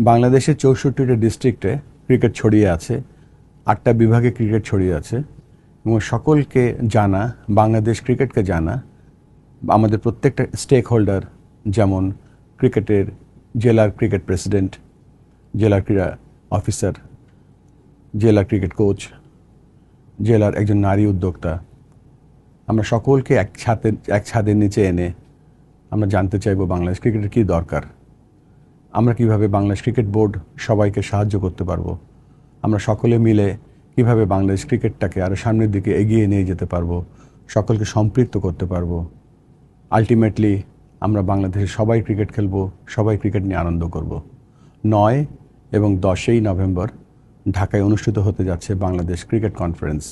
বাংলাদেশের 64টা ডিস্ট্রিক্টে ক্রিকেট ছড়িয়ে আছে, 8টা বিভাগে ক্রিকেট ছড়িয়ে আছে এবং সকলকে জানা, বাংলাদেশ ক্রিকেটকে জানা, আমাদের প্রত্যেকটা স্টেক হোল্ডার, যেমন ক্রিকেটের জেলার ক্রিকেট প্রেসিডেন্ট, জেলার ক্রীড়া অফিসার, জেলা ক্রিকেট কোচ, জেলার একজন নারী উদ্যোক্তা, আমরা সকলকে এক ছাদের নিচে এনে আমরা জানতে চাইব বাংলাদেশ ক্রিকেটের কী দরকার, আমরা কিভাবে বাংলাদেশ ক্রিকেট বোর্ড সবাইকে সাহায্য করতে পারবো, আমরা সকলে মিলে কিভাবে বাংলাদেশ ক্রিকেটটাকে আরও সামনের দিকে এগিয়ে নিয়ে যেতে পারবো, সকলকে সম্পৃক্ত করতে পারবো। আলটিমেটলি আমরা বাংলাদেশে সবাই ক্রিকেট খেলবো, সবাই ক্রিকেট নিয়ে আনন্দ করব। 9 এবং 10ই নভেম্বর ঢাকায় অনুষ্ঠিত হতে যাচ্ছে বাংলাদেশ ক্রিকেট কনফারেন্স।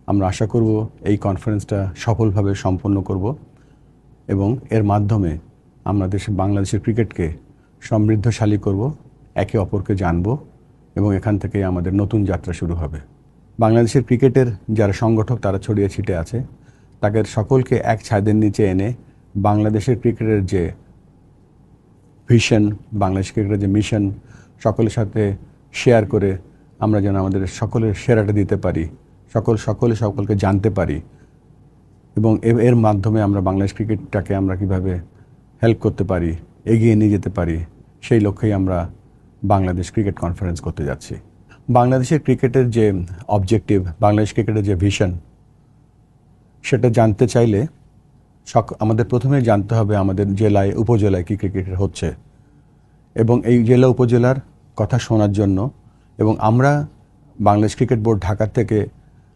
আমরা আশা করব এই কনফারেন্সটা সফলভাবে সম্পন্ন করব এবং এর মাধ্যমে আমরা বাংলাদেশের ক্রিকেটকে সমৃদ্ধশালী করব, একে অপরকে জানব এবং এখান থেকে আমাদের নতুন যাত্রা শুরু হবে। বাংলাদেশের ক্রিকেটের যারা সংগঠক তারা ছড়িয়ে ছিটে আছে, তাদের সকলকে এক ছাদের নিচে এনে বাংলাদেশের ক্রিকেটের যে ভিশন, বাংলাদেশ ক্রিকেটের যে মিশন সকলের সাথে শেয়ার করে আমরা যেন আমাদের সকলের সেরাটা দিতে পারি, সকলকে জানতে পারি এবং এর মাধ্যমে আমরা বাংলাদেশ ক্রিকেটটাকে আমরা কিভাবে হেল্প করতে পারি, এগিয়ে নিয়ে যেতে পারি, সেই লক্ষ্যেই আমরা বাংলাদেশ ক্রিকেট কনফারেন্স করতে যাচ্ছি। বাংলাদেশের ক্রিকেটের যে অবজেক্টিভ, বাংলাদেশ ক্রিকেটের যে ভিশন, সেটা জানতে চাইলে আমাদের প্রথমে জানতে হবে আমাদের জেলায় উপজেলায় কী ক্রিকেট হচ্ছে এবং এই জেলা উপজেলার কথা শোনার জন্য এবং আমরা বাংলাদেশ ক্রিকেট বোর্ড ঢাকা থেকে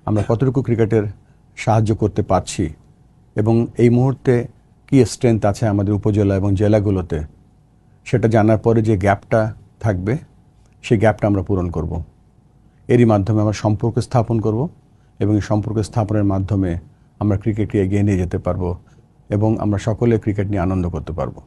আমরা কতটুকু ক্রিকেটের সাহায্য করতে পারছি এবং এই মুহূর্তে কী স্ট্রেংথ আছে আমাদের উপজেলা এবং জেলাগুলোতে, সেটা জানার পরে যে গ্যাপটা থাকবে সেই গ্যাপটা আমরা পূরণ করব। এরই মাধ্যমে আমরা সম্পর্ক স্থাপন করব এবং এই সম্পর্ক স্থাপনের মাধ্যমে আমরা ক্রিকেটকে এগিয়ে নিয়ে যেতে পারবো এবং আমরা সকলে ক্রিকেট নিয়ে আনন্দ করতে পারবো।